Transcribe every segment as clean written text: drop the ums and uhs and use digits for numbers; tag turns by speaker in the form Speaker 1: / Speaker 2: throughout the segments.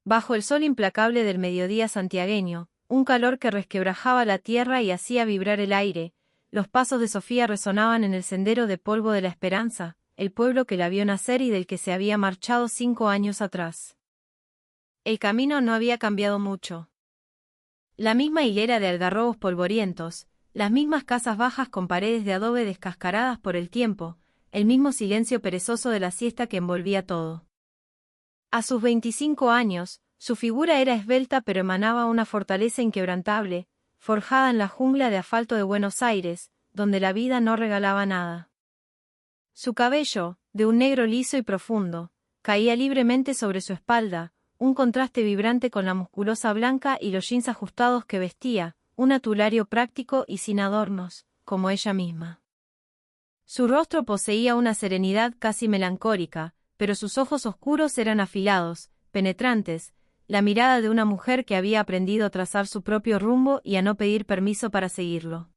Speaker 1: Bajo el sol implacable del mediodía santiagueño, un calor que resquebrajaba la tierra y hacía vibrar el aire, los pasos de Sofía resonaban en el sendero de polvo de la esperanza, el pueblo que la vio nacer y del que se había marchado 5 años atrás. El camino no había cambiado mucho. La misma hilera de algarrobos polvorientos, las mismas casas bajas con paredes de adobe descascaradas por el tiempo, el mismo silencio perezoso de la siesta que envolvía todo. A sus 25 años, su figura era esbelta pero emanaba una fortaleza inquebrantable, forjada en la jungla de asfalto de Buenos Aires, donde la vida no regalaba nada. Su cabello, de un negro liso y profundo, caía libremente sobre su espalda, un contraste vibrante con la musculosa blanca y los jeans ajustados que vestía, un atulario práctico y sin adornos, como ella misma. Su rostro poseía una serenidad casi melancólica, pero sus ojos oscuros eran afilados, penetrantes, la mirada de una mujer que había aprendido a trazar su propio rumbo y a no pedir permiso para seguirlo.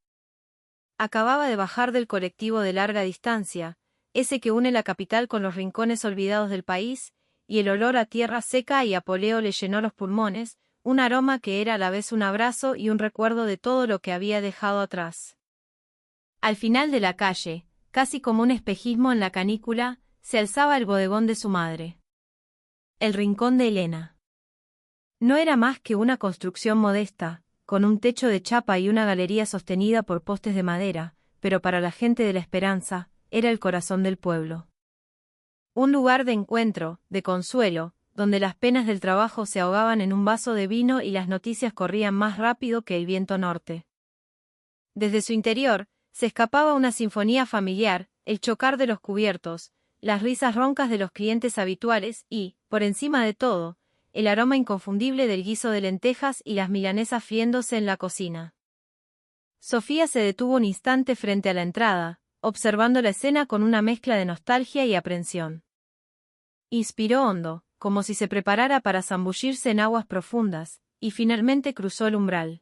Speaker 1: Acababa de bajar del colectivo de larga distancia, ese que une la capital con los rincones olvidados del país, y el olor a tierra seca y a poleo le llenó los pulmones, un aroma que era a la vez un abrazo y un recuerdo de todo lo que había dejado atrás. Al final de la calle, casi como un espejismo en la canícula, se alzaba el bodegón de su madre. El rincón de Elena. No era más que una construcción modesta, con un techo de chapa y una galería sostenida por postes de madera, pero para la gente de la Esperanza, era el corazón del pueblo. Un lugar de encuentro, de consuelo, donde las penas del trabajo se ahogaban en un vaso de vino y las noticias corrían más rápido que el viento norte. Desde su interior, se escapaba una sinfonía familiar, el chocar de los cubiertos, las risas roncas de los clientes habituales y, por encima de todo, el aroma inconfundible del guiso de lentejas y las milanesas friéndose en la cocina. Sofía se detuvo un instante frente a la entrada, observando la escena con una mezcla de nostalgia y aprensión. Inspiró hondo, como si se preparara para zambullirse en aguas profundas, y finalmente cruzó el umbral.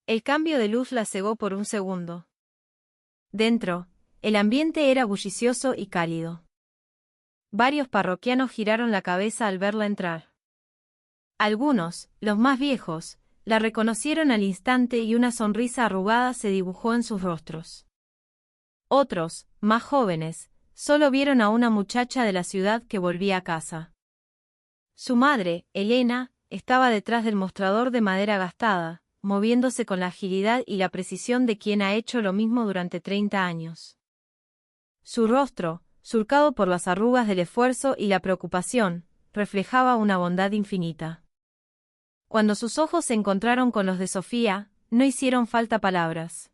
Speaker 1: El cambio de luz la cegó por un segundo. Dentro, el ambiente era bullicioso y cálido. Varios parroquianos giraron la cabeza al verla entrar. Algunos, los más viejos, la reconocieron al instante y una sonrisa arrugada se dibujó en sus rostros. Otros, más jóvenes, solo vieron a una muchacha de la ciudad que volvía a casa. Su madre, Elena, estaba detrás del mostrador de madera gastada, moviéndose con la agilidad y la precisión de quien ha hecho lo mismo durante 30 años. Su rostro, surcado por las arrugas del esfuerzo y la preocupación, reflejaba una bondad infinita. Cuando sus ojos se encontraron con los de Sofía, no hicieron falta palabras.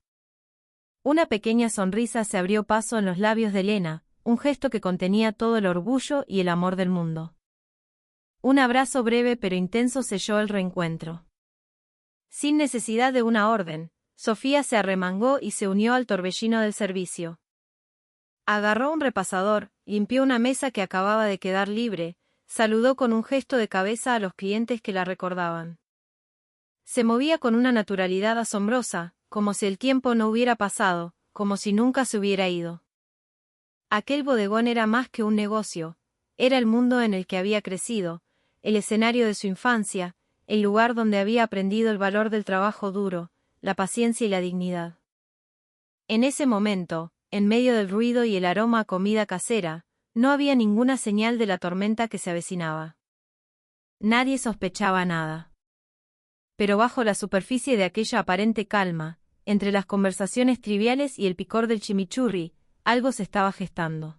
Speaker 1: Una pequeña sonrisa se abrió paso en los labios de Elena, un gesto que contenía todo el orgullo y el amor del mundo. Un abrazo breve pero intenso selló el reencuentro. Sin necesidad de una orden, Sofía se arremangó y se unió al torbellino del servicio. Agarró un repasador, limpió una mesa que acababa de quedar libre, saludó con un gesto de cabeza a los clientes que la recordaban. Se movía con una naturalidad asombrosa, como si el tiempo no hubiera pasado, como si nunca se hubiera ido. Aquel bodegón era más que un negocio, era el mundo en el que había crecido, el escenario de su infancia, el lugar donde había aprendido el valor del trabajo duro, la paciencia y la dignidad. En ese momento, en medio del ruido y el aroma a comida casera, no había ninguna señal de la tormenta que se avecinaba. Nadie sospechaba nada. Pero bajo la superficie de aquella aparente calma, entre las conversaciones triviales y el picor del chimichurri, algo se estaba gestando.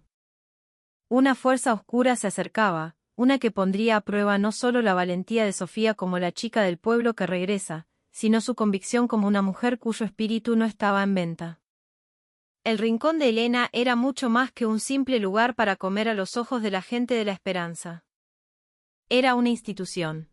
Speaker 1: Una fuerza oscura se acercaba, una que pondría a prueba no solo la valentía de Sofía como la chica del pueblo que regresa, sino su convicción como una mujer cuyo espíritu no estaba en venta. El rincón de Elena era mucho más que un simple lugar para comer a los ojos de la gente de la Esperanza. Era una institución.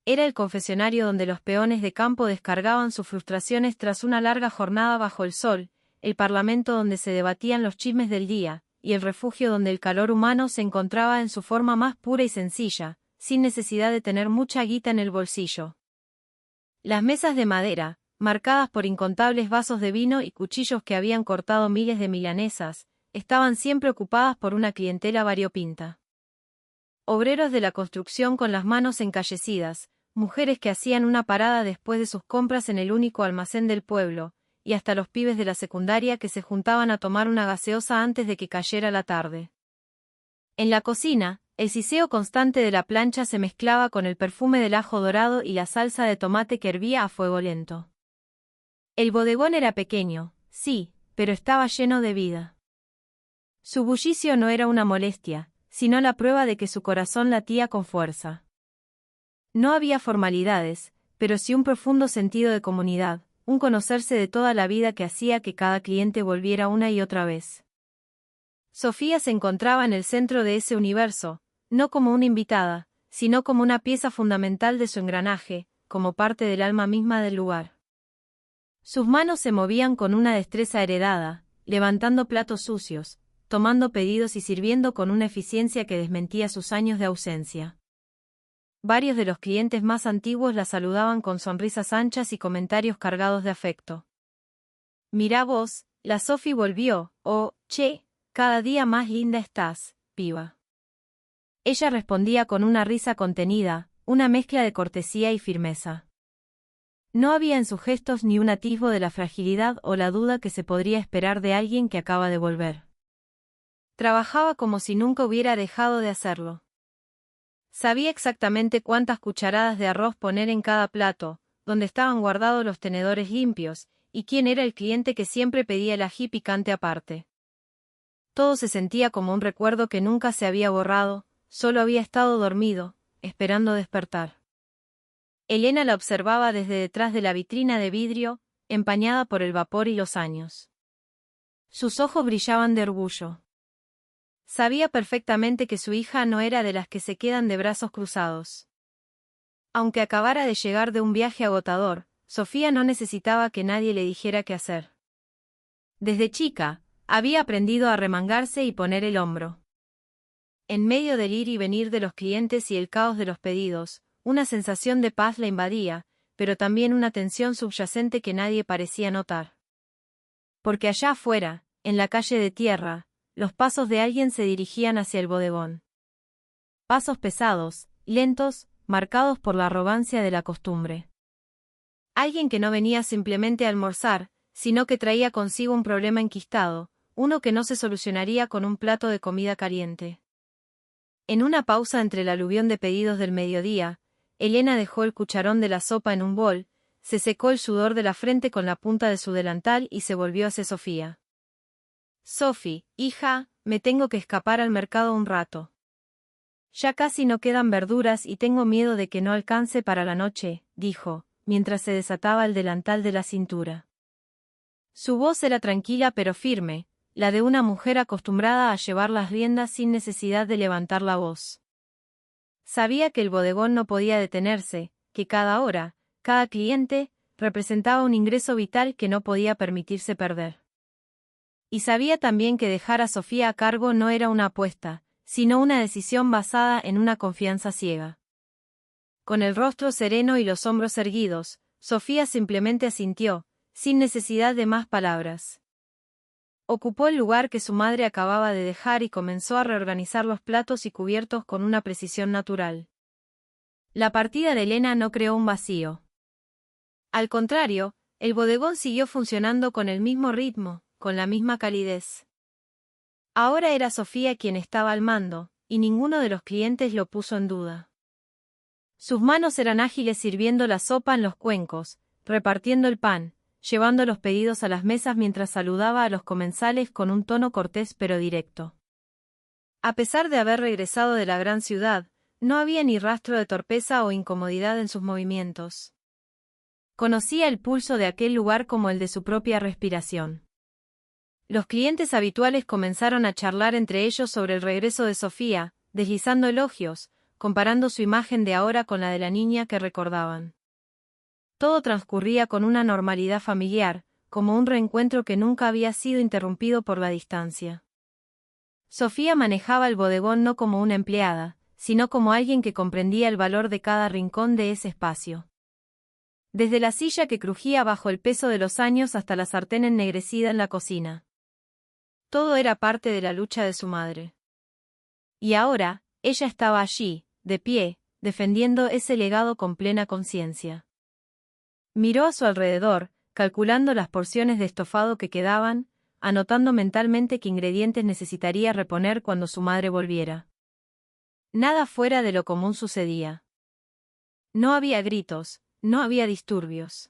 Speaker 1: Era el confesionario donde los peones de campo descargaban sus frustraciones tras una larga jornada bajo el sol, el parlamento donde se debatían los chismes del día, y el refugio donde el calor humano se encontraba en su forma más pura y sencilla, sin necesidad de tener mucha guita en el bolsillo. Las mesas de madera, marcadas por incontables vasos de vino y cuchillos que habían cortado miles de milanesas, estaban siempre ocupadas por una clientela variopinta. obreros de la construcción con las manos encallecidas, mujeres que hacían una parada después de sus compras en el único almacén del pueblo, y hasta los pibes de la secundaria que se juntaban a tomar una gaseosa antes de que cayera la tarde. En la cocina, el siseo constante de la plancha se mezclaba con el perfume del ajo dorado y la salsa de tomate que hervía a fuego lento. El bodegón era pequeño, sí, pero estaba lleno de vida. Su bullicio no era una molestia, sino la prueba de que su corazón latía con fuerza. No había formalidades, pero sí un profundo sentido de comunidad, un conocerse de toda la vida que hacía que cada cliente volviera una y otra vez. Sofía se encontraba en el centro de ese universo, no como una invitada, sino como una pieza fundamental de su engranaje, como parte del alma misma del lugar. Sus manos se movían con una destreza heredada, levantando platos sucios, tomando pedidos y sirviendo con una eficiencia que desmentía sus años de ausencia. Varios de los clientes más antiguos la saludaban con sonrisas anchas y comentarios cargados de afecto. «Mirá vos, la Sophie volvió», o «Che, cada día más linda estás, piba». Ella respondía con una risa contenida, una mezcla de cortesía y firmeza. No había en sus gestos ni un atisbo de la fragilidad o la duda que se podría esperar de alguien que acaba de volver. Trabajaba como si nunca hubiera dejado de hacerlo. Sabía exactamente cuántas cucharadas de arroz poner en cada plato, dónde estaban guardados los tenedores limpios, y quién era el cliente que siempre pedía el ají picante aparte. Todo se sentía como un recuerdo que nunca se había borrado, solo había estado dormido, esperando despertar. Elena la observaba desde detrás de la vitrina de vidrio, empañada por el vapor y los años. Sus ojos brillaban de orgullo. Sabía perfectamente que su hija no era de las que se quedan de brazos cruzados. Aunque acabara de llegar de un viaje agotador, Sofía no necesitaba que nadie le dijera qué hacer. Desde chica, había aprendido a remangarse y poner el hombro. En medio del ir y venir de los clientes y el caos de los pedidos, una sensación de paz la invadía, pero también una tensión subyacente que nadie parecía notar. Porque allá afuera, en la calle de tierra, los pasos de alguien se dirigían hacia el bodegón. Pasos pesados, lentos, marcados por la arrogancia de la costumbre. Alguien que no venía simplemente a almorzar, sino que traía consigo un problema enquistado, uno que no se solucionaría con un plato de comida caliente. En una pausa entre el aluvión de pedidos del mediodía, Elena dejó el cucharón de la sopa en un bol, se secó el sudor de la frente con la punta de su delantal y se volvió hacia Sofía. «Sophie, hija, me tengo que escapar al mercado un rato. Ya casi no quedan verduras y tengo miedo de que no alcance para la noche», dijo, mientras se desataba el delantal de la cintura. Su voz era tranquila pero firme, la de una mujer acostumbrada a llevar las riendas sin necesidad de levantar la voz. Sabía que el bodegón no podía detenerse, que cada hora, cada cliente, representaba un ingreso vital que no podía permitirse perder. Y sabía también que dejar a Sofía a cargo no era una apuesta, sino una decisión basada en una confianza ciega. Con el rostro sereno y los hombros erguidos, Sofía simplemente asintió, sin necesidad de más palabras. Ocupó el lugar que su madre acababa de dejar y comenzó a reorganizar los platos y cubiertos con una precisión natural. La partida de Elena no creó un vacío. Al contrario, el bodegón siguió funcionando con el mismo ritmo, con la misma calidez. Ahora era Sofía quien estaba al mando, y ninguno de los clientes lo puso en duda. Sus manos eran ágiles sirviendo la sopa en los cuencos, repartiendo el pan, llevando los pedidos a las mesas mientras saludaba a los comensales con un tono cortés pero directo. A pesar de haber regresado de la gran ciudad, no había ni rastro de torpeza o incomodidad en sus movimientos. Conocía el pulso de aquel lugar como el de su propia respiración. Los clientes habituales comenzaron a charlar entre ellos sobre el regreso de Sofía, deslizando elogios, comparando su imagen de ahora con la de la niña que recordaban. Todo transcurría con una normalidad familiar, como un reencuentro que nunca había sido interrumpido por la distancia. Sofía manejaba el bodegón no como una empleada, sino como alguien que comprendía el valor de cada rincón de ese espacio. Desde la silla que crujía bajo el peso de los años hasta la sartén ennegrecida en la cocina. Todo era parte de la lucha de su madre. Y ahora, ella estaba allí, de pie, defendiendo ese legado con plena conciencia. Miró a su alrededor, calculando las porciones de estofado que quedaban, anotando mentalmente qué ingredientes necesitaría reponer cuando su madre volviera. Nada fuera de lo común sucedía. No había gritos, no había disturbios.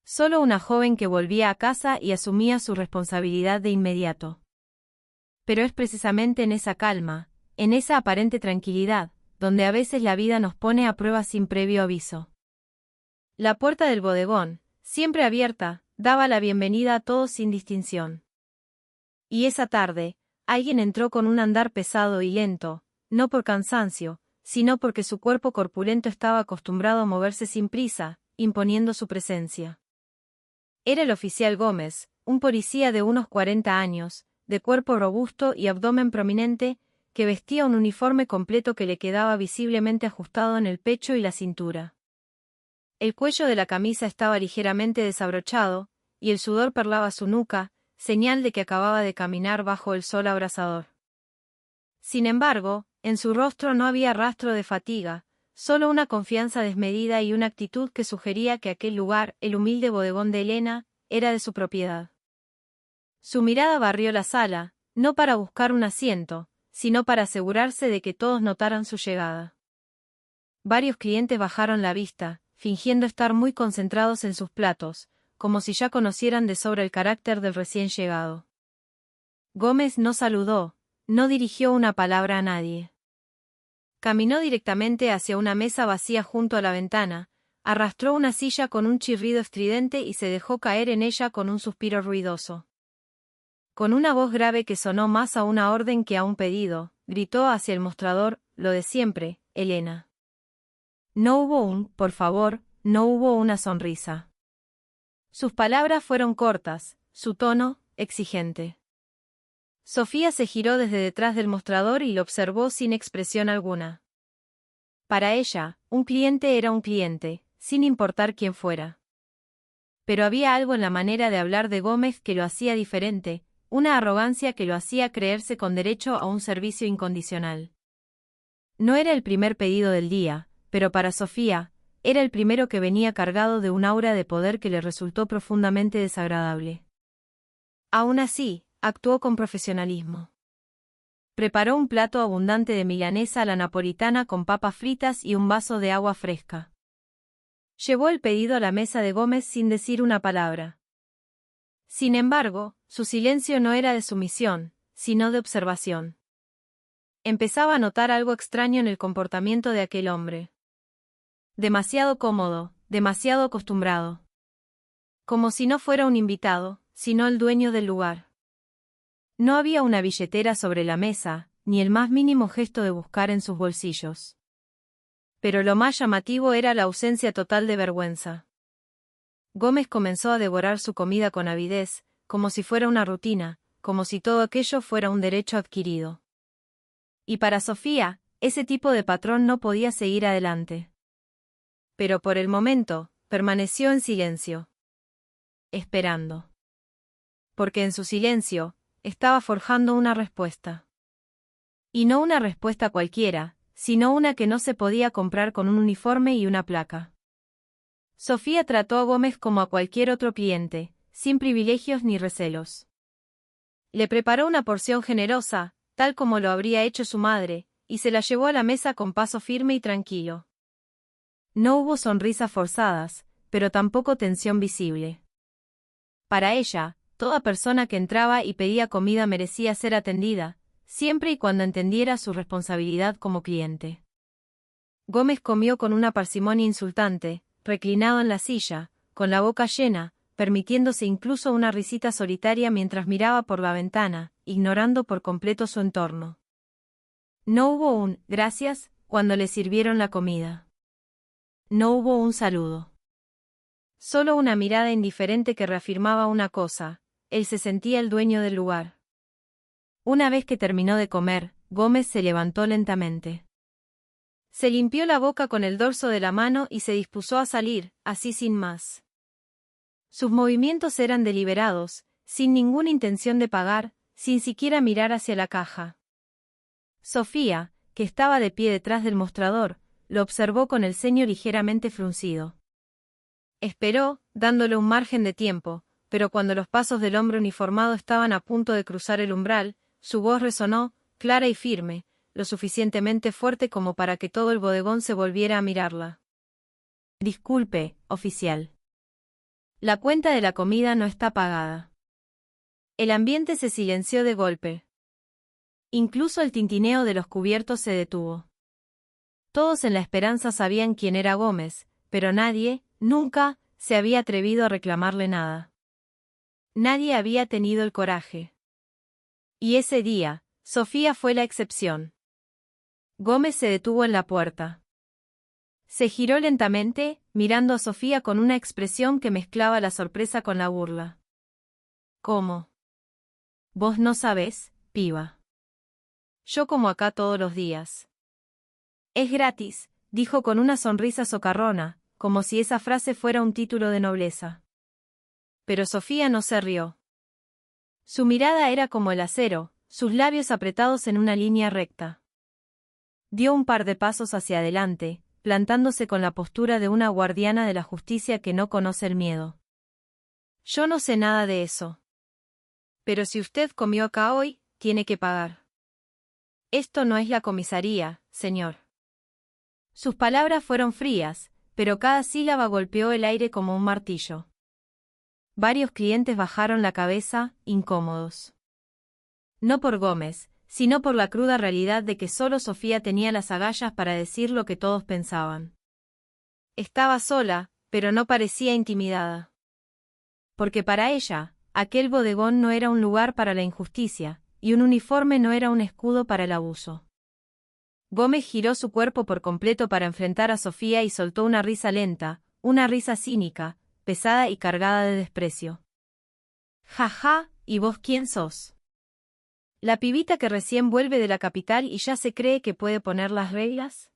Speaker 1: Solo una joven que volvía a casa y asumía su responsabilidad de inmediato. Pero es precisamente en esa calma, en esa aparente tranquilidad, donde a veces la vida nos pone a prueba sin previo aviso. La puerta del bodegón, siempre abierta, daba la bienvenida a todos sin distinción. Y esa tarde, alguien entró con un andar pesado y lento, no por cansancio, sino porque su cuerpo corpulento estaba acostumbrado a moverse sin prisa, imponiendo su presencia. Era el oficial Gómez, un policía de unos 40 años, de cuerpo robusto y abdomen prominente, que vestía un uniforme completo que le quedaba visiblemente ajustado en el pecho y la cintura. El cuello de la camisa estaba ligeramente desabrochado, y el sudor perlaba su nuca, señal de que acababa de caminar bajo el sol abrasador. Sin embargo, en su rostro no había rastro de fatiga, solo una confianza desmedida y una actitud que sugería que aquel lugar, el humilde bodegón de Elena, era de su propiedad. Su mirada barrió la sala, no para buscar un asiento, sino para asegurarse de que todos notaran su llegada. Varios clientes bajaron la vista, fingiendo estar muy concentrados en sus platos, como si ya conocieran de sobra el carácter del recién llegado. Gómez no saludó, no dirigió una palabra a nadie. Caminó directamente hacia una mesa vacía junto a la ventana, arrastró una silla con un chirrido estridente y se dejó caer en ella con un suspiro ruidoso. Con una voz grave que sonó más a una orden que a un pedido, gritó hacia el mostrador, lo de siempre, Elena. No hubo por favor, no hubo una sonrisa. Sus palabras fueron cortas, su tono, exigente. Sofía se giró desde detrás del mostrador y lo observó sin expresión alguna. Para ella, un cliente era un cliente, sin importar quién fuera. Pero había algo en la manera de hablar de Gómez que lo hacía diferente, una arrogancia que lo hacía creerse con derecho a un servicio incondicional. No era el primer pedido del día, pero para Sofía, era el primero que venía cargado de un aura de poder que le resultó profundamente desagradable. Aún así, actuó con profesionalismo. Preparó un plato abundante de milanesa a la napolitana con papas fritas y un vaso de agua fresca. Llevó el pedido a la mesa de Gómez sin decir una palabra. Sin embargo, su silencio no era de sumisión, sino de observación. Empezaba a notar algo extraño en el comportamiento de aquel hombre. Demasiado cómodo, demasiado acostumbrado. Como si no fuera un invitado, sino el dueño del lugar. No había una billetera sobre la mesa, ni el más mínimo gesto de buscar en sus bolsillos. Pero lo más llamativo era la ausencia total de vergüenza. Gómez comenzó a devorar su comida con avidez, como si fuera una rutina, como si todo aquello fuera un derecho adquirido. Y para Sofía, ese tipo de patrón no podía seguir adelante. Pero por el momento, permaneció en silencio. Esperando. Porque en su silencio, estaba forjando una respuesta. Y no una respuesta cualquiera, sino una que no se podía comprar con un uniforme y una placa. Sofía trató a Gómez como a cualquier otro cliente, sin privilegios ni recelos. Le preparó una porción generosa, tal como lo habría hecho su madre, y se la llevó a la mesa con paso firme y tranquilo. No hubo sonrisas forzadas, pero tampoco tensión visible. Para ella, toda persona que entraba y pedía comida merecía ser atendida, siempre y cuando entendiera su responsabilidad como cliente. Gómez comió con una parsimonia insultante, reclinado en la silla, con la boca llena, permitiéndose incluso una risita solitaria mientras miraba por la ventana, ignorando por completo su entorno. No hubo un «gracias» cuando le sirvieron la comida. No hubo un saludo. Solo una mirada indiferente que reafirmaba una cosa: él se sentía el dueño del lugar. Una vez que terminó de comer, Gómez se levantó lentamente. Se limpió la boca con el dorso de la mano y se dispuso a salir, así sin más. Sus movimientos eran deliberados, sin ninguna intención de pagar, sin siquiera mirar hacia la caja. Sofía, que estaba de pie detrás del mostrador, lo observó con el ceño ligeramente fruncido. Esperó, dándole un margen de tiempo, pero cuando los pasos del hombre uniformado estaban a punto de cruzar el umbral, su voz resonó, clara y firme, lo suficientemente fuerte como para que todo el bodegón se volviera a mirarla. Disculpe, oficial. La cuenta de la comida no está pagada. El ambiente se silenció de golpe. Incluso el tintineo de los cubiertos se detuvo. Todos en La Esperanza sabían quién era Gómez, pero nadie, nunca, se había atrevido a reclamarle nada. Nadie había tenido el coraje. Y ese día, Sofía fue la excepción. Gómez se detuvo en la puerta. Se giró lentamente, mirando a Sofía con una expresión que mezclaba la sorpresa con la burla. ¿Cómo? ¿Vos no sabés, piba? Yo como acá todos los días. Es gratis, dijo con una sonrisa socarrona, como si esa frase fuera un título de nobleza. Pero Sofía no se rió. Su mirada era como el acero, sus labios apretados en una línea recta. Dio un par de pasos hacia adelante, plantándose con la postura de una guardiana de la justicia que no conoce el miedo. Yo no sé nada de eso. Pero si usted comió acá hoy, tiene que pagar. Esto no es la comisaría, señor. Sus palabras fueron frías, pero cada sílaba golpeó el aire como un martillo. Varios clientes bajaron la cabeza, incómodos. No por Gómez, sino por la cruda realidad de que solo Sofía tenía las agallas para decir lo que todos pensaban. Estaba sola, pero no parecía intimidada. Porque para ella, aquel bodegón no era un lugar para la injusticia, y un uniforme no era un escudo para el abuso. Gómez giró su cuerpo por completo para enfrentar a Sofía y soltó una risa lenta, una risa cínica, pesada y cargada de desprecio. «Ja ja, ¿y vos quién sos? ¿La pibita que recién vuelve de la capital y ya se cree que puede poner las reglas?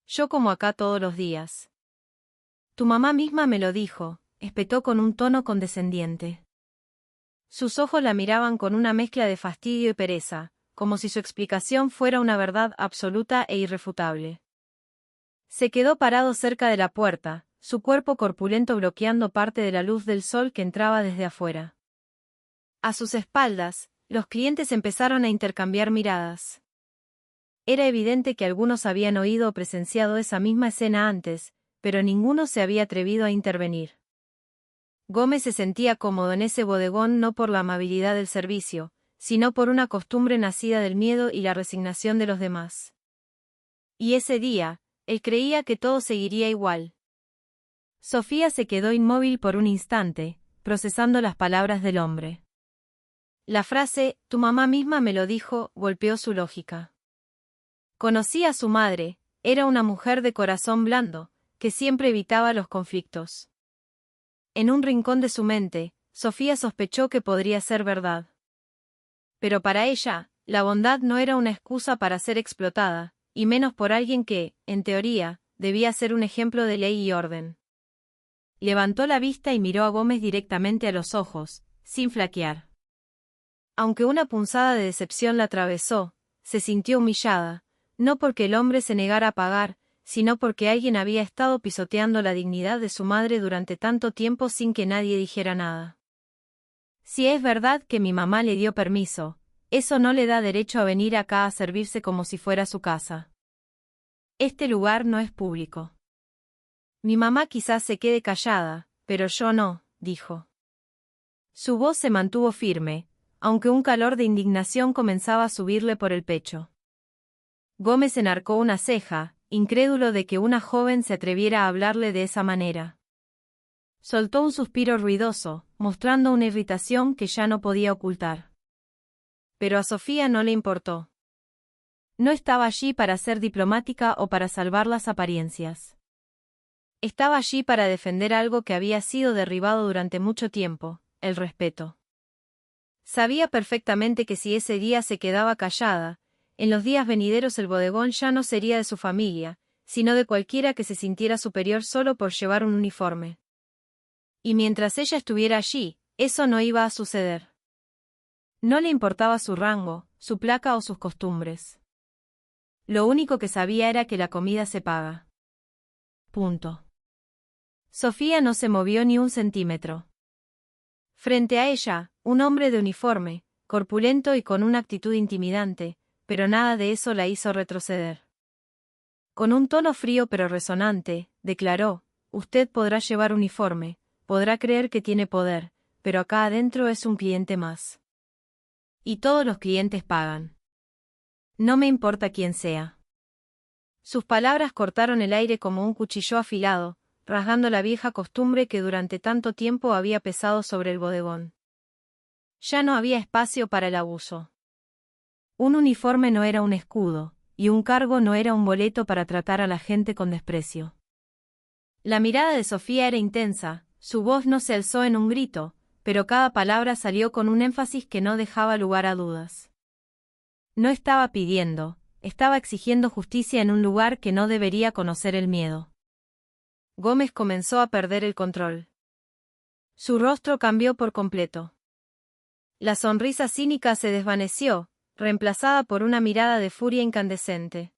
Speaker 1: Yo como acá todos los días. Tu mamá misma me lo dijo», espetó con un tono condescendiente. Sus ojos la miraban con una mezcla de fastidio y pereza, como si su explicación fuera una verdad absoluta e irrefutable. Se quedó parado cerca de la puerta, su cuerpo corpulento bloqueando parte de la luz del sol que entraba desde afuera. A sus espaldas, los clientes empezaron a intercambiar miradas. Era evidente que algunos habían oído o presenciado esa misma escena antes, pero ninguno se había atrevido a intervenir. Gómez se sentía cómodo en ese bodegón no por la amabilidad del servicio, sino por una costumbre nacida del miedo y la resignación de los demás. Y ese día, él creía que todo seguiría igual. Sofía se quedó inmóvil por un instante, procesando las palabras del hombre. La frase, tu mamá misma me lo dijo, golpeó su lógica. Conocía a su madre, era una mujer de corazón blando, que siempre evitaba los conflictos. En un rincón de su mente, Sofía sospechó que podría ser verdad. Pero para ella, la bondad no era una excusa para ser explotada, y menos por alguien que, en teoría, debía ser un ejemplo de ley y orden. Levantó la vista y miró a Gómez directamente a los ojos, sin flaquear. Aunque una punzada de decepción la atravesó, se sintió humillada, no porque el hombre se negara a pagar, sino porque alguien había estado pisoteando la dignidad de su madre durante tanto tiempo sin que nadie dijera nada. Si es verdad que mi mamá le dio permiso, eso no le da derecho a venir acá a servirse como si fuera su casa. Este lugar no es público. Mi mamá quizás se quede callada, pero yo no, dijo. Su voz se mantuvo firme, aunque un calor de indignación comenzaba a subirle por el pecho. Gómez enarcó una ceja, incrédulo de que una joven se atreviera a hablarle de esa manera. Soltó un suspiro ruidoso, mostrando una irritación que ya no podía ocultar. Pero a Sofía no le importó. No estaba allí para ser diplomática o para salvar las apariencias. Estaba allí para defender algo que había sido derribado durante mucho tiempo, el respeto. Sabía perfectamente que si ese día se quedaba callada, en los días venideros el bodegón ya no sería de su familia, sino de cualquiera que se sintiera superior solo por llevar un uniforme. Y mientras ella estuviera allí, eso no iba a suceder. No le importaba su rango, su placa o sus costumbres. Lo único que sabía era que la comida se paga. Punto. Sofía no se movió ni un centímetro. Frente a ella, un hombre de uniforme, corpulento y con una actitud intimidante, pero nada de eso la hizo retroceder. Con un tono frío pero resonante, declaró: «Usted podrá llevar uniforme, podrá creer que tiene poder, pero acá adentro es un cliente más. Y todos los clientes pagan. No me importa quién sea». Sus palabras cortaron el aire como un cuchillo afilado, rasgando la vieja costumbre que durante tanto tiempo había pesado sobre el bodegón. Ya no había espacio para el abuso. Un uniforme no era un escudo, y un cargo no era un boleto para tratar a la gente con desprecio. La mirada de Sofía era intensa, su voz no se alzó en un grito, pero cada palabra salió con un énfasis que no dejaba lugar a dudas. No estaba pidiendo, estaba exigiendo justicia en un lugar que no debería conocer el miedo. Gómez comenzó a perder el control. Su rostro cambió por completo. La sonrisa cínica se desvaneció, reemplazada por una mirada de furia incandescente.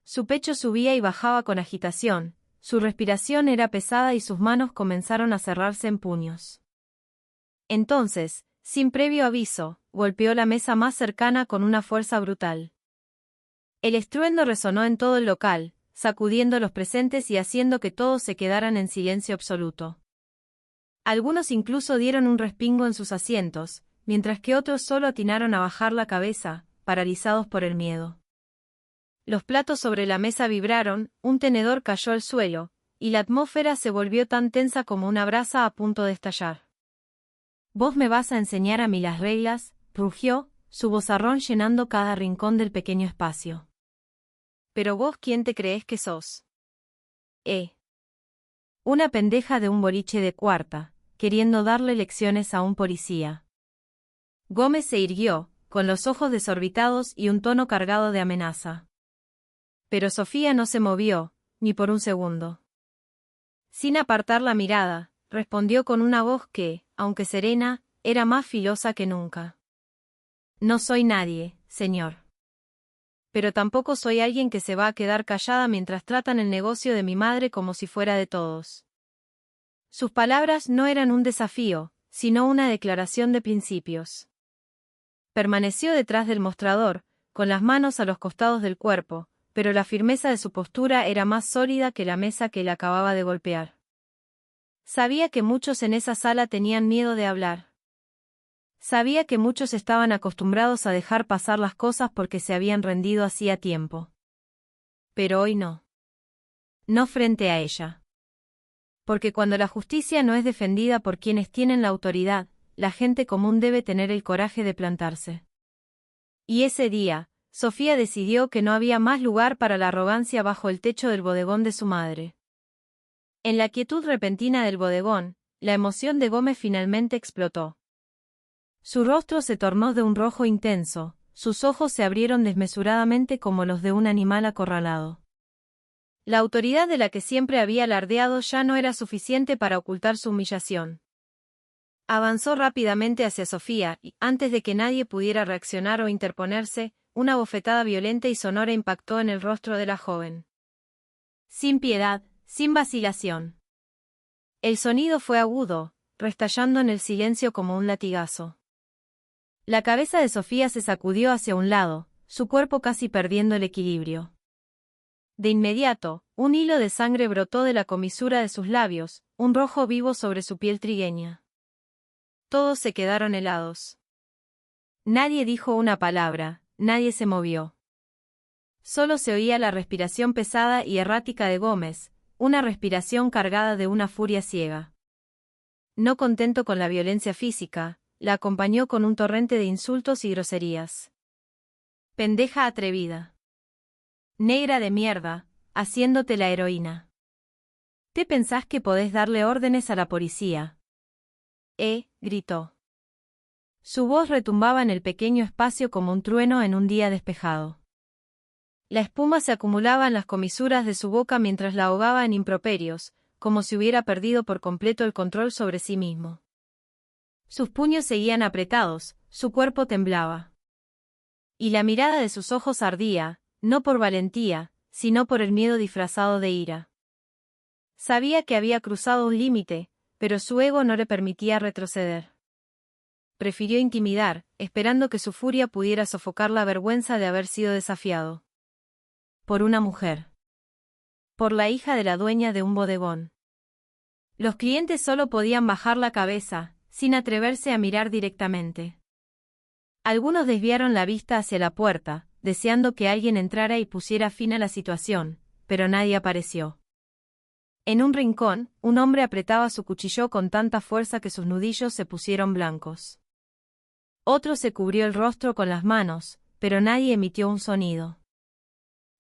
Speaker 1: Su pecho subía y bajaba con agitación, su respiración era pesada y sus manos comenzaron a cerrarse en puños. Entonces, sin previo aviso, golpeó la mesa más cercana con una fuerza brutal. El estruendo resonó en todo el local, sacudiendo a los presentes y haciendo que todos se quedaran en silencio absoluto. Algunos incluso dieron un respingo en sus asientos, mientras que otros solo atinaron a bajar la cabeza, paralizados por el miedo. Los platos sobre la mesa vibraron, un tenedor cayó al suelo, y la atmósfera se volvió tan tensa como una brasa a punto de estallar. «¿Vos me vas a enseñar a mí las reglas?», rugió, su vozarrón llenando cada rincón del pequeño espacio. «¿Pero vos quién te crees que sos?» Una pendeja de un boliche de cuarta, queriendo darle lecciones a un policía. Gómez se irguió, con los ojos desorbitados y un tono cargado de amenaza. Pero Sofía no se movió, ni por un segundo. Sin apartar la mirada, respondió con una voz que, aunque serena, era más filosa que nunca. «No soy nadie, señor. Pero tampoco soy alguien que se va a quedar callada mientras tratan el negocio de mi madre como si fuera de todos». Sus palabras no eran un desafío, sino una declaración de principios. Permaneció detrás del mostrador, con las manos a los costados del cuerpo, pero la firmeza de su postura era más sólida que la mesa que le acababa de golpear. Sabía que muchos en esa sala tenían miedo de hablar. Sabía que muchos estaban acostumbrados a dejar pasar las cosas porque se habían rendido hacía tiempo. Pero hoy no. No frente a ella. Porque cuando la justicia no es defendida por quienes tienen la autoridad, la gente común debe tener el coraje de plantarse. Y ese día, Sofía decidió que no había más lugar para la arrogancia bajo el techo del bodegón de su madre. En la quietud repentina del bodegón, la emoción de Gómez finalmente explotó. Su rostro se tornó de un rojo intenso, sus ojos se abrieron desmesuradamente como los de un animal acorralado. La autoridad de la que siempre había alardeado ya no era suficiente para ocultar su humillación. Avanzó rápidamente hacia Sofía y, antes de que nadie pudiera reaccionar o interponerse, una bofetada violenta y sonora impactó en el rostro de la joven. Sin piedad, sin vacilación. El sonido fue agudo, restallando en el silencio como un latigazo. La cabeza de Sofía se sacudió hacia un lado, su cuerpo casi perdiendo el equilibrio. De inmediato, un hilo de sangre brotó de la comisura de sus labios, un rojo vivo sobre su piel trigueña. Todos se quedaron helados. Nadie dijo una palabra, nadie se movió. Solo se oía la respiración pesada y errática de Gómez, una respiración cargada de una furia ciega. No contento con la violencia física, la acompañó con un torrente de insultos y groserías. «Pendeja atrevida. Negra de mierda, haciéndote la heroína. ¿Te pensás que podés darle órdenes a la policía?» Gritó. Su voz retumbaba en el pequeño espacio como un trueno en un día despejado. La espuma se acumulaba en las comisuras de su boca mientras la ahogaba en improperios, como si hubiera perdido por completo el control sobre sí mismo. Sus puños seguían apretados, su cuerpo temblaba. Y la mirada de sus ojos ardía, no por valentía, sino por el miedo disfrazado de ira. Sabía que había cruzado un límite, pero su ego no le permitía retroceder. Prefirió intimidar, esperando que su furia pudiera sofocar la vergüenza de haber sido desafiado. Por una mujer. Por la hija de la dueña de un bodegón. Los clientes solo podían bajar la cabeza, sin atreverse a mirar directamente. Algunos desviaron la vista hacia la puerta, deseando que alguien entrara y pusiera fin a la situación, pero nadie apareció. En un rincón, un hombre apretaba su cuchillo con tanta fuerza que sus nudillos se pusieron blancos. Otro se cubrió el rostro con las manos, pero nadie emitió un sonido.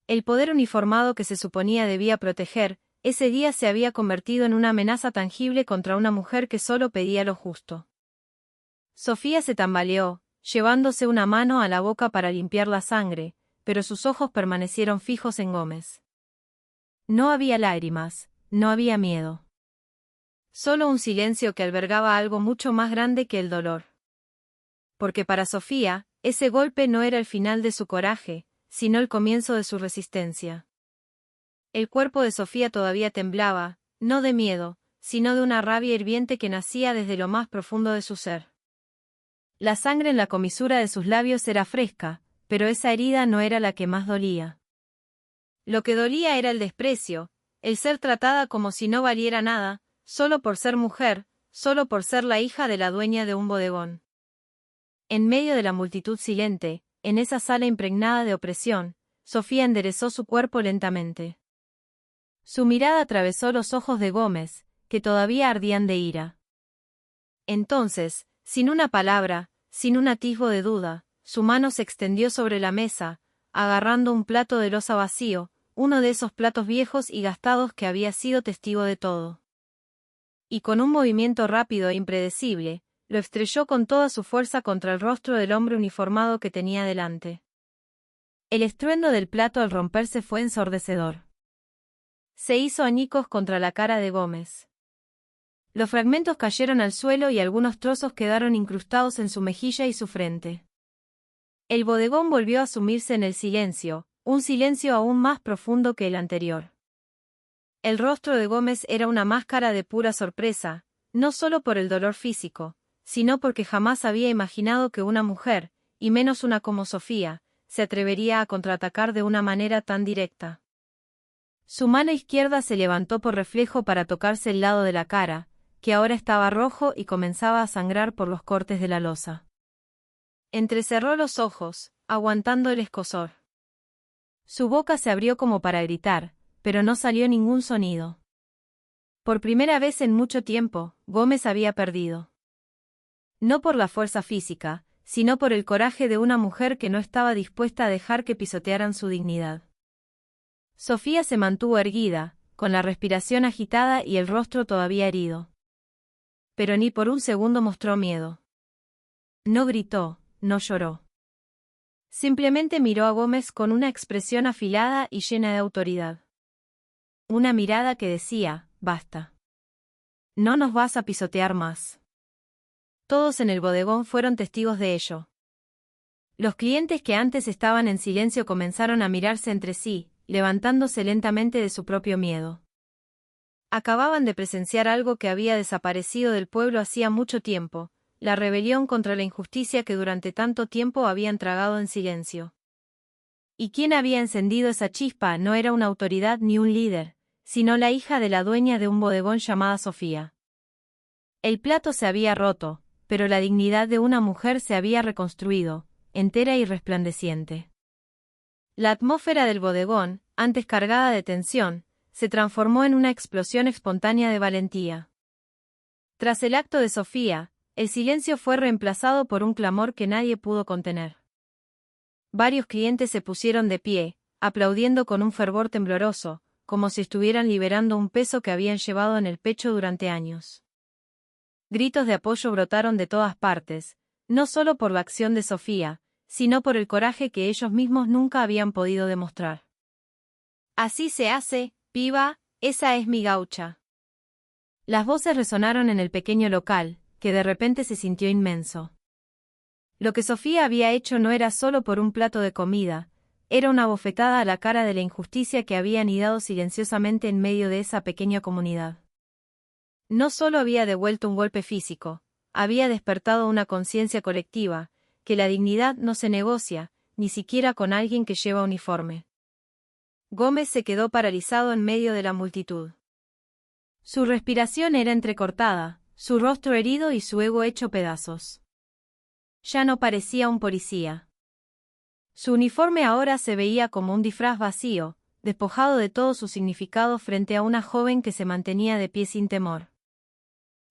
Speaker 1: El poder uniformado que se suponía debía proteger, ese día se había convertido en una amenaza tangible contra una mujer que solo pedía lo justo. Sofía se tambaleó, llevándose una mano a la boca para limpiar la sangre, pero sus ojos permanecieron fijos en Gómez. No había lágrimas, no había miedo. Solo un silencio que albergaba algo mucho más grande que el dolor. Porque para Sofía, ese golpe no era el final de su coraje, sino el comienzo de su resistencia. El cuerpo de Sofía todavía temblaba, no de miedo, sino de una rabia hirviente que nacía desde lo más profundo de su ser. La sangre en la comisura de sus labios era fresca, pero esa herida no era la que más dolía. Lo que dolía era el desprecio, el ser tratada como si no valiera nada, solo por ser mujer, solo por ser la hija de la dueña de un bodegón. En medio de la multitud silente, en esa sala impregnada de opresión, Sofía enderezó su cuerpo lentamente. Su mirada atravesó los ojos de Gómez, que todavía ardían de ira. Entonces, sin una palabra, sin un atisbo de duda, su mano se extendió sobre la mesa, agarrando un plato de loza vacío, uno de esos platos viejos y gastados que había sido testigo de todo. Y con un movimiento rápido e impredecible, lo estrelló con toda su fuerza contra el rostro del hombre uniformado que tenía delante. El estruendo del plato al romperse fue ensordecedor. Se hizo añicos contra la cara de Gómez. Los fragmentos cayeron al suelo y algunos trozos quedaron incrustados en su mejilla y su frente. El bodegón volvió a sumirse en el silencio, un silencio aún más profundo que el anterior. El rostro de Gómez era una máscara de pura sorpresa, no solo por el dolor físico, sino porque jamás había imaginado que una mujer, y menos una como Sofía, se atrevería a contraatacar de una manera tan directa. Su mano izquierda se levantó por reflejo para tocarse el lado de la cara, que ahora estaba rojo y comenzaba a sangrar por los cortes de la loza. Entrecerró los ojos, aguantando el escozor. Su boca se abrió como para gritar, pero no salió ningún sonido. Por primera vez en mucho tiempo, Gómez había perdido. No por la fuerza física, sino por el coraje de una mujer que no estaba dispuesta a dejar que pisotearan su dignidad. Sofía se mantuvo erguida, con la respiración agitada y el rostro todavía herido. Pero ni por un segundo mostró miedo. No gritó, no lloró. Simplemente miró a Gómez con una expresión afilada y llena de autoridad. Una mirada que decía, basta. No nos vas a pisotear más. Todos en el bodegón fueron testigos de ello. Los clientes que antes estaban en silencio comenzaron a mirarse entre sí, levantándose lentamente de su propio miedo. Acababan de presenciar algo que había desaparecido del pueblo hacía mucho tiempo, la rebelión contra la injusticia que durante tanto tiempo habían tragado en silencio. Y quien había encendido esa chispa no era una autoridad ni un líder, sino la hija de la dueña de un bodegón llamada Sofía. El plato se había roto, pero la dignidad de una mujer se había reconstruido, entera y resplandeciente. La atmósfera del bodegón, antes cargada de tensión, se transformó en una explosión espontánea de valentía. Tras el acto de Sofía, el silencio fue reemplazado por un clamor que nadie pudo contener. Varios clientes se pusieron de pie, aplaudiendo con un fervor tembloroso, como si estuvieran liberando un peso que habían llevado en el pecho durante años. Gritos de apoyo brotaron de todas partes, no solo por la acción de Sofía, sino por el coraje que ellos mismos nunca habían podido demostrar. Así se hace, piba, esa es mi gaucha. Las voces resonaron en el pequeño local, que de repente se sintió inmenso. Lo que Sofía había hecho no era solo por un plato de comida, Era una bofetada a la cara de la injusticia que había anidado silenciosamente en medio de esa pequeña comunidad. No solo había devuelto un golpe físico, había despertado una conciencia colectiva, que la dignidad no se negocia, ni siquiera con alguien que lleva uniforme. Gómez se quedó paralizado en medio de la multitud. Su respiración era entrecortada, su rostro herido y su ego hecho pedazos. Ya no parecía un policía. Su uniforme ahora se veía como un disfraz vacío, despojado de todo su significado frente a una joven que se mantenía de pie sin temor.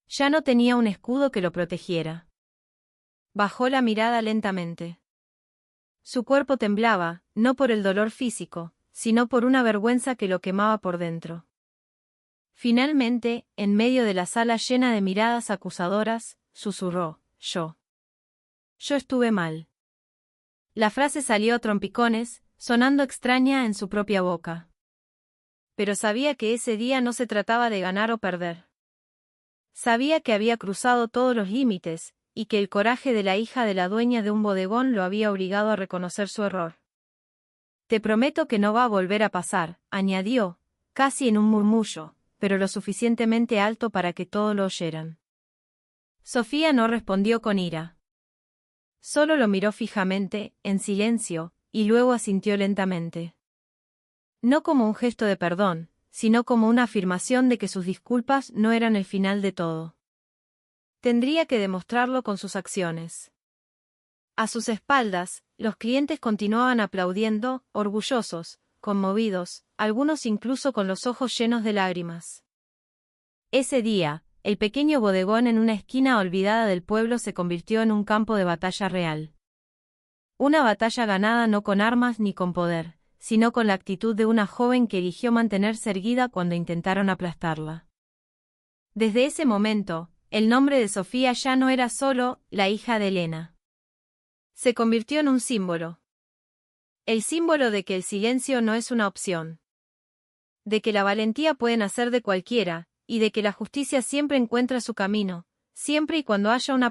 Speaker 1: Ya no tenía un escudo que lo protegiera. Bajó la mirada lentamente. Su cuerpo temblaba, no por el dolor físico, sino por una vergüenza que lo quemaba por dentro. Finalmente, en medio de la sala llena de miradas acusadoras, susurró: Yo estuve mal. La frase salió a trompicones, sonando extraña en su propia boca. Pero sabía que ese día no se trataba de ganar o perder. Sabía que había cruzado todos los límites, y que el coraje de la hija de la dueña de un bodegón lo había obligado a reconocer su error. Te prometo que no va a volver a pasar, añadió, casi en un murmullo, pero lo suficientemente alto para que todos lo oyeran. Sofía no respondió con ira. Solo lo miró fijamente, en silencio, y luego asintió lentamente. No como un gesto de perdón, sino como una afirmación de que sus disculpas no eran el final de todo. Tendría que demostrarlo con sus acciones. A sus espaldas, los clientes continuaban aplaudiendo, orgullosos, conmovidos, algunos incluso con los ojos llenos de lágrimas. Ese día, el pequeño bodegón en una esquina olvidada del pueblo se convirtió en un campo de batalla real. Una batalla ganada no con armas ni con poder, sino con la actitud de una joven que eligió mantenerse erguida cuando intentaron aplastarla. Desde ese momento, el nombre de Sofía ya no era solo la hija de Elena. Se convirtió en un símbolo. El símbolo de que el silencio no es una opción. De que la valentía puede nacer de cualquiera, y de que la justicia siempre encuentra su camino, siempre y cuando haya una